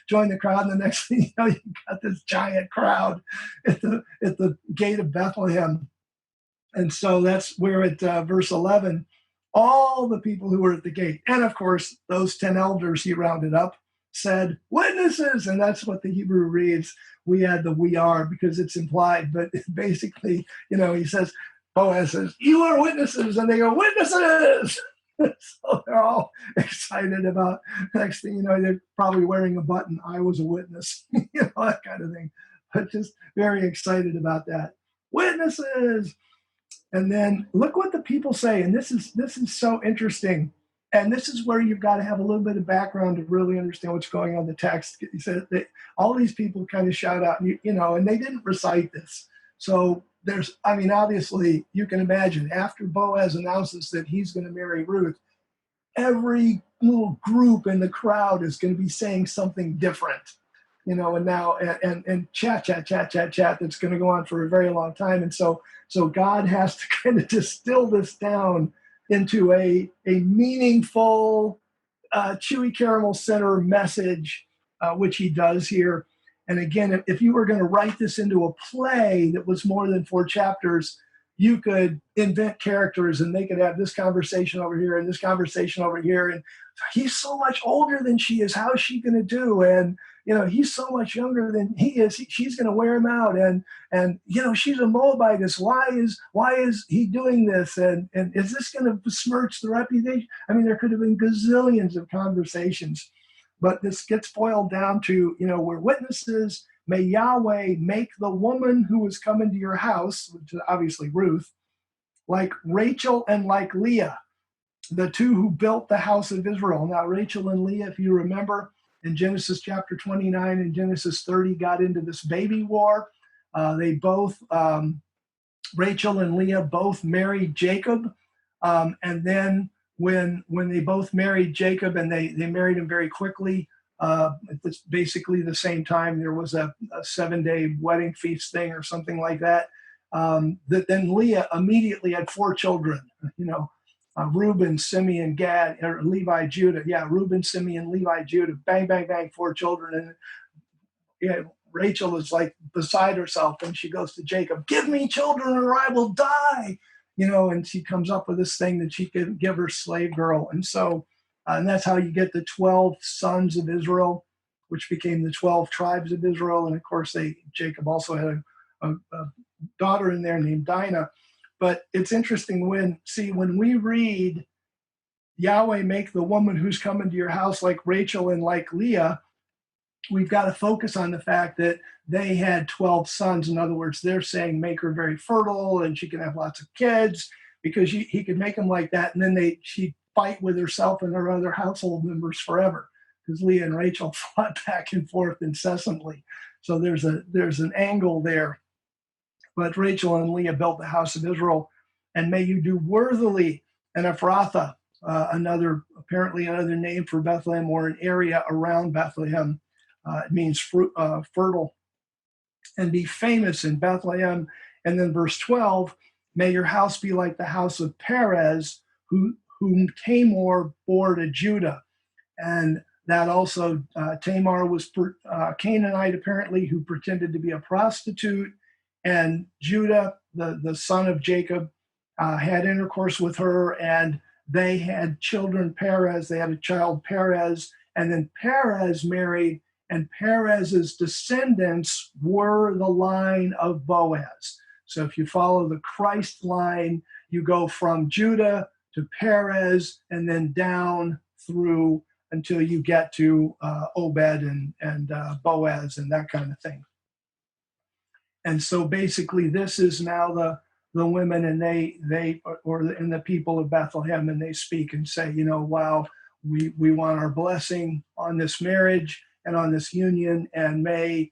join the crowd, and the next thing you know, you've got this giant crowd at the gate of Bethlehem. And so that's where at verse 11, all the people who were at the gate, and of course those 10 elders he rounded up, said, witnesses. And that's what the Hebrew reads. We add the we are because it's implied, but basically, he says, Boaz says, you are witnesses, and they go, witnesses. So they're all excited about, next thing you know, they're probably wearing a button, I was a witness, that kind of thing, but just very excited about that. Witnesses. And then look what the people say. And this is so interesting. And this is where you've got to have a little bit of background to really understand what's going on in the text. He said that all these people kind of shout out, and they didn't recite this. So obviously you can imagine after Boaz announces that he's going to marry Ruth, every little group in the crowd is going to be saying something different, and now and chat, that's going to go on for a very long time. And so God has to kind of distill this down into a meaningful, chewy caramel center message, which he does here. And again, if you were going to write this into a play that was more than 4 chapters, you could invent characters and they could have this conversation over here and this conversation over here. And he's so much older than she is. How is she going to do? And, he's so much younger than he is. She's going to wear him out. And she's a Moabitess. Why is he doing this? And is this going to besmirch the reputation? I mean, there could have been gazillions of conversations, but this gets boiled down to, we're witnesses. May Yahweh make the woman who is coming to your house, which is obviously Ruth, like Rachel and like Leah, the two who built the house of Israel. Now, Rachel and Leah, if you remember, in Genesis chapter 29 and Genesis 30, got into this baby war. They both, Rachel and Leah, both married Jacob. And then when they both married Jacob, and they married him very quickly, at basically the same time, there was a 7-day wedding feast thing or something like that. That then Leah immediately had 4 children, Reuben, Simeon, Gad, or Levi, Judah. Yeah, Reuben, Simeon, Levi, Judah. Bang, bang, bang, 4 children. And Rachel is like beside herself, and she goes to Jacob, "Give me children or I will die." And she comes up with this thing that she could give her slave girl. And so, and that's how you get the 12 sons of Israel, which became the 12 tribes of Israel. And of course, Jacob also had a daughter in there named Dinah. But it's interesting when we read Yahweh make the woman who's coming to your house like Rachel and like Leah, we've got to focus on the fact that they had 12 sons. In other words, they're saying make her very fertile and she can have lots of kids, because he could make them like that. And then she'd fight with herself and her other household members forever, because Leah and Rachel fought back and forth incessantly. So there's an angle there. But Rachel and Leah built the house of Israel. And may you do worthily. And Ephrathah, apparently another name for Bethlehem, or an area around Bethlehem. It means fertile. And be famous in Bethlehem. And then verse 12, may your house be like the house of Perez, whom Tamar bore to Judah. And that also, Tamar was Canaanite, apparently, who pretended to be a prostitute. And Judah, the son of Jacob, had intercourse with her, and they had children, Perez. They had a child, Perez. And then Perez married, and Perez's descendants were the line of Boaz. So if you follow the Christ line, you go from Judah to Perez, and then down through until you get to Obed and Boaz and that kind of thing. And so basically, this is now the women, and and the people of Bethlehem, and they speak and say, wow, we want our blessing on this marriage and on this union, and may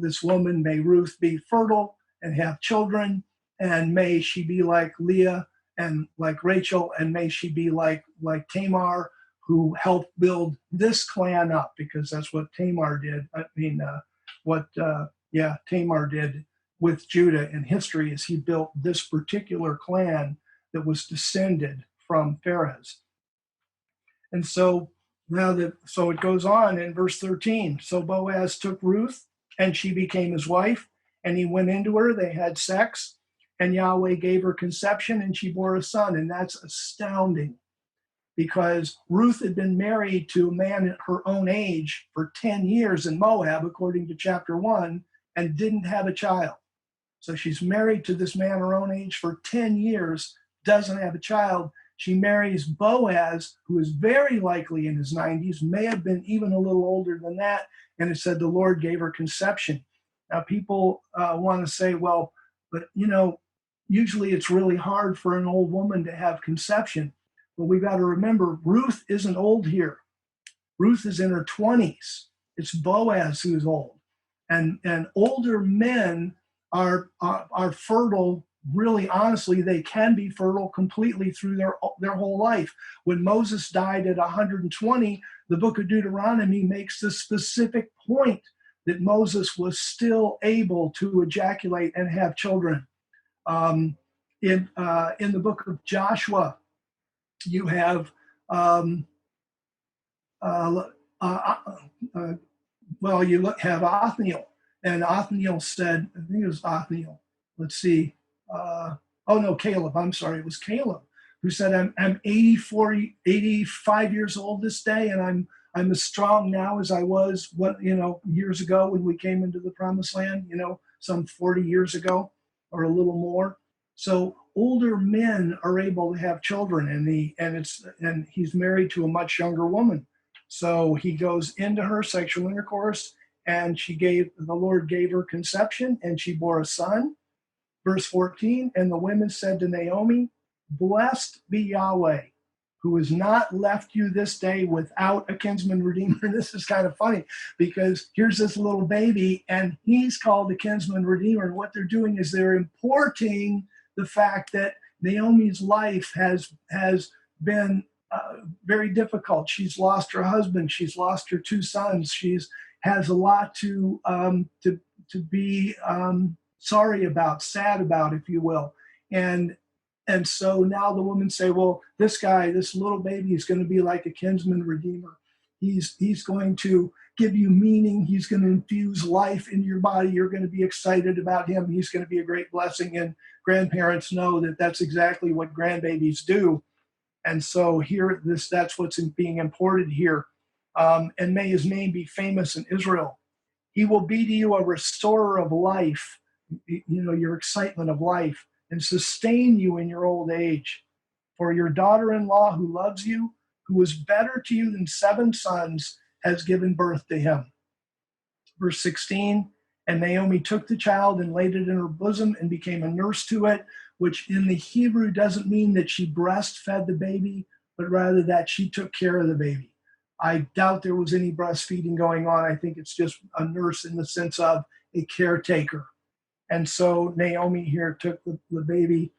this woman, may Ruth, be fertile and have children, and may she be like Leah and like Rachel, and may she be like Tamar, who helped build this clan up, because that's what Tamar did. Tamar did with Judah in history, is he built this particular clan that was descended from Perez. And so it goes on in verse 13. So Boaz took Ruth, and she became his wife, and he went into her, they had sex, and Yahweh gave her conception, and she bore a son. And that's astounding, because Ruth had been married to a man at her own age for 10 years in Moab, according to chapter 1, and didn't have a child. So she's married to this man her own age for 10 years, doesn't have a child. She marries Boaz, who is very likely in his 90s, may have been even a little older than that, and it said the Lord gave her conception. Now, people want to say, well, but usually it's really hard for an old woman to have conception. But we've got to remember, Ruth isn't old here. Ruth is in her 20s. It's Boaz who's old. And older men are fertile really honestly, they can be fertile completely through their whole life. When Moses died at 120, the book of Deuteronomy makes the specific point that Moses was still able to ejaculate and have children. Um, in the book of Joshua, you have um, uh, uh, uh, have Othniel, and Othniel said, I think it was Othniel. Let's see. Oh no, Caleb. I'm sorry, it was Caleb who said, I'm 85 years old this day, and I'm as strong now as I was years ago when we came into the promised land, some 40 years ago or a little more. So older men are able to have children, and he's married to a much younger woman. So he goes into her sexual intercourse, and the Lord gave her conception, and she bore a son. Verse 14, and the women said to Naomi, blessed be Yahweh, who has not left you this day without a kinsman-redeemer. This is kind of funny because here's this little baby, and he's called a kinsman-redeemer. And what they're doing is they're importing the fact that Naomi's life has been very difficult. She's lost her husband. She's lost her two sons. She's has a lot to be sorry about, sad about, if you will. And so now the women say, well, this little baby is going to be like a kinsman redeemer. He's going to give you meaning. He's going to infuse life into your body. You're going to be excited about him. He's going to be a great blessing. And grandparents know that that's exactly what grandbabies do. And so that's what's being imported here. And may his name be famous in Israel. He will be to you a restorer of life, your excitement of life, and sustain you in your old age. For your daughter-in-law who loves you, who is better to you than 7 sons, has given birth to him. Verse 16, and Naomi took the child and laid it in her bosom and became a nurse to it, which in the Hebrew doesn't mean that she breastfed the baby, but rather that she took care of the baby. I doubt there was any breastfeeding going on. I think it's just a nurse in the sense of a caretaker. And so Naomi here took the baby.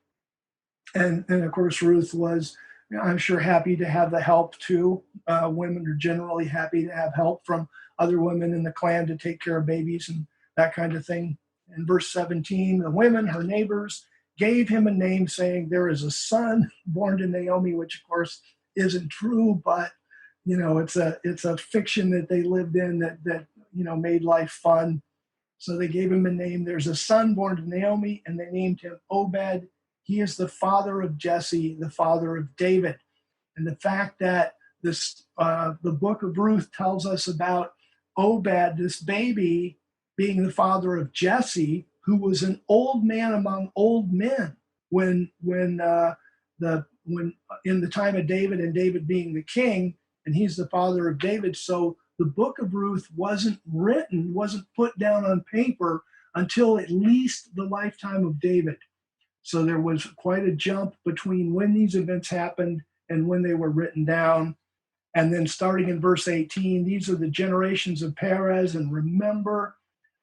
And of course, Ruth was, I'm sure, happy to have the help too. Women are generally happy to have help from other women in the clan to take care of babies and that kind of thing. In verse 17, the women, her neighbors, gave him a name saying, there is a son born to Naomi, which of course isn't true, but it's a fiction that they lived in that made life fun. So they gave him a name. There's a son born to Naomi, and they named him Obed. He is the father of Jesse, the father of David. And the fact that the book of Ruth tells us about Obed, this baby, being the father of Jesse, who was an old man among old men when in the time of David, and David being the king, and he's the father of David. So the book of Ruth wasn't put down on paper until at least the lifetime of David. So there was quite a jump between when these events happened and when they were written down. And then starting in verse 18, these are the generations of Perez. And remember,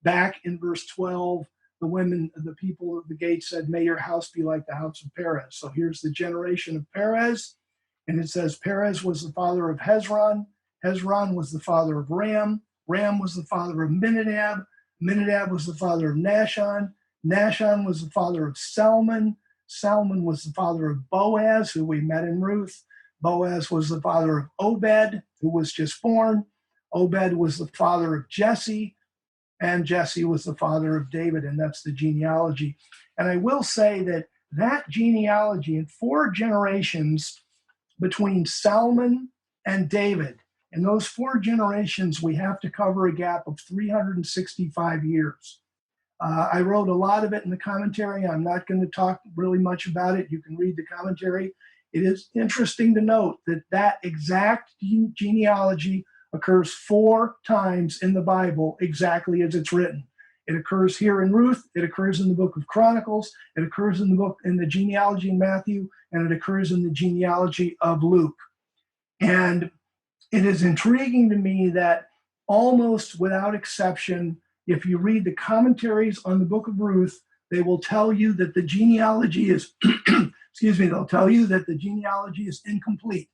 back in verse 12, the people of the gate said, may your house be like the house of Perez. So here's the generation of Perez. And it says, Perez was the father of Hezron. Hezron was the father of Ram. Ram was the father of Minadab. Minadab was the father of Nahshon. Nahshon was the father of Salmon. Salmon was the father of Boaz, who we met in Ruth. Boaz was the father of Obed, who was just born. Obed was the father of Jesse, and Jesse was the father of David, and that's the genealogy. And I will say that genealogy in 4 generations between Salmon and David, in those 4 generations, we have to cover a gap of 365 years. I wrote a lot of it in the commentary. I'm not going to talk really much about it. You can read the commentary. It is interesting to note that exact genealogy occurs 4 times in the Bible exactly as it's written. It occurs here in Ruth. It occurs in the book of Chronicles. It occurs in the genealogy in Matthew, and it occurs in the genealogy of Luke. And it is intriguing to me that almost without exception, if you read the commentaries on the book of Ruth, They will tell you that the genealogy is, excuse me, they'll tell you that the genealogy is incomplete.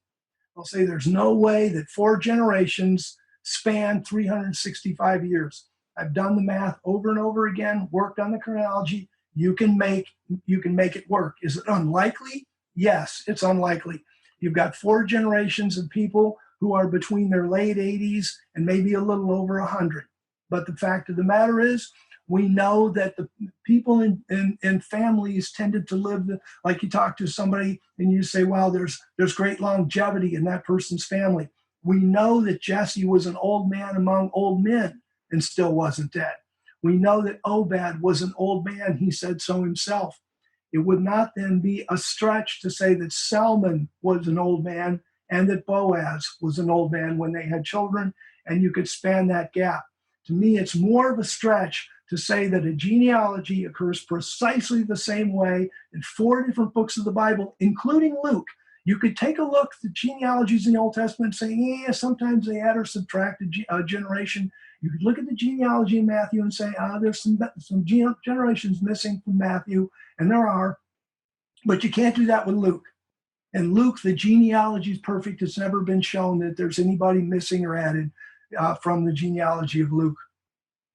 They'll say there's no way that 4 generations span 365 years. I've done the math over and over again, worked on the chronology. You can make it work. Is it unlikely? Yes, it's unlikely. You've got 4 generations of people who are between their late 80s and maybe a little over 100. But the fact of the matter is, we know that the people in families tended to live, like you talk to somebody and you say, wow, there's great longevity in that person's family. We know that Jesse was an old man among old men and still wasn't dead. We know that Obed was an old man. He said so himself. It would not then be a stretch to say that Salmon was an old man and that Boaz was an old man when they had children, and you could span that gap. To me, it's more of a stretch to say that a genealogy occurs precisely the same way in 4 different books of the Bible, including Luke. You could take a look at the genealogies in the Old Testament and say, yeah, sometimes they add or subtract a generation. You could look at the genealogy in Matthew and say, there's some generations missing from Matthew, and there are, but you can't do that with Luke. And Luke, the genealogy is perfect. It's never been shown that there's anybody missing or added from the genealogy of Luke.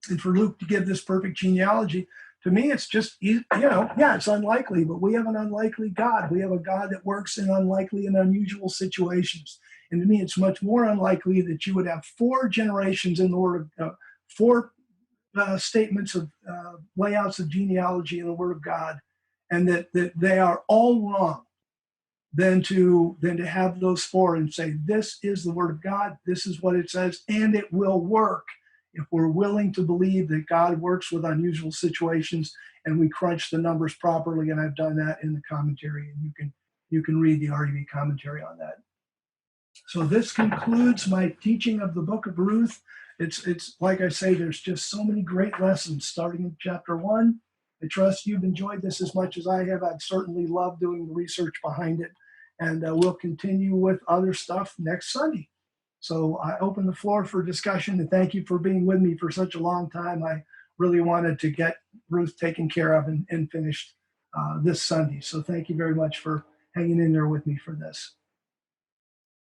And for Luke to give this perfect genealogy, to me, it's just, it's unlikely, but we have an unlikely God. We have a God that works in unlikely and unusual situations. And to me, it's much more unlikely that you would have 4 generations in the Word of 4 statements of layouts of genealogy in the Word of God, and that they are all wrong, than to have those 4 and say, this is the Word of God, this is what it says, and it will work. If we're willing to believe that God works with unusual situations and we crunch the numbers properly, and I've done that in the commentary, and you can read the REV commentary on that. So this concludes my teaching of the book of Ruth. It's like I say, there's just so many great lessons starting in chapter 1. I trust you've enjoyed this as much as I have. I've certainly loved doing the research behind it, and we'll continue with other stuff next Sunday. So I open the floor for discussion, and thank you for being with me for such a long time. I really wanted to get Ruth taken care of and finished this Sunday. So thank you very much for hanging in there with me for this.